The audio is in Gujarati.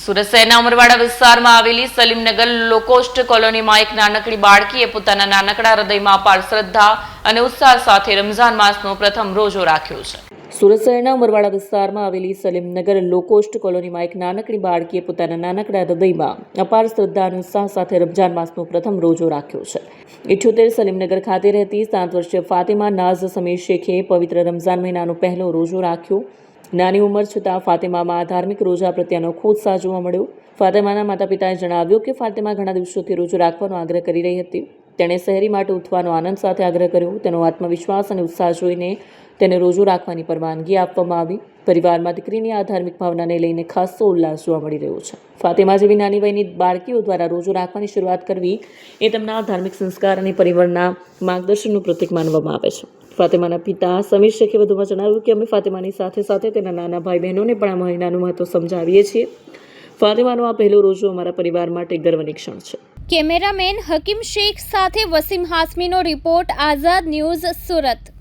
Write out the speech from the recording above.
સુરત શહેરના ઉમરવાડા વિસ્તારમાં આવેલી સલીમનગર લોકોસ્ટ કોલોનીમાં એક નાનકડી બાળકીએ પોતાના નાનકડા હૃદયમાં અપાર શ્રદ્ધા અને ઉત્સાહ સાથે રમઝાન માસનો પ્રથમ રોજો રાખ્યો છે। સુરત શહેરના ઉમરવાડા વિસ્તારમાં આવેલી સલીમનગર લોકોસ્ટ કોલોનીમાં એક નાનકડી બાળકીએ પોતાના નાનકડા હૃદયમાં અપાર શ્રદ્ધા અને ઉત્સાહ સાથે રમઝાન માસનો પ્રથમ રોજો રાખ્યો છે। 78 સલીમનગર ખાતે રહેતી 7 વર્ષીય ફાતિમા નાઝ સમીર શેખે પવિત્ર રમઝાન મહિનાનો પહેલો રોજો રાખ્યો। નાની ઉંમર છતાં ફાતિમામાં ધાર્મિક રોજા પ્રત્યેનો ઉત્સાહ જોવા મળ્યો। ફાતિમાના માતા પિતાએ જણાવ્યું કે ફાતિમા ઘણા દિવસોથી રોજો રાખવાનો આગ્રહ કરી રહી હતી। તેણે શહેરી માટે ઉઠવાનો આનંદ સાથે આગ્રહ કર્યો। તેનો આત્મવિશ્વાસ અને ઉત્સાહ જોઈને તેને રોજો રાખવાની પરવાનગી આપવામાં આવી। પરિવારમાં દીકરીની આ ધાર્મિક ભાવનાને લઈને ખાસો ઉલ્લાસ જોવા મળી રહ્યો છે। ફાતિમા જેવી નાની વયની બાળકીઓ દ્વારા રોજો રાખવાની શરૂઆત કરવી એ તેમના ધાર્મિક સંસ્કાર અને પરિવારના માર્ગદર્શનનું પ્રતીક માનવામાં આવે છે। ફાતિમાના પિતા સમીર શેખે વધુમાં જણાવ્યું કે અમે ફાતિમાની સાથે સાથે તેના નાના ભાઈ બહેનોને પણ આ મહિનાનું મહત્વ સમજાવીએ છીએ। ફાતિમાનો આ પહેલો રોજો અમારા પરિવાર માટે ગર્વની ક્ષણ છે। કેમેરામેન હકીમ શેખ સાથે વસીમ હાસમીનો રિપોર્ટ, આઝાદ ન્યૂઝ, સુરત।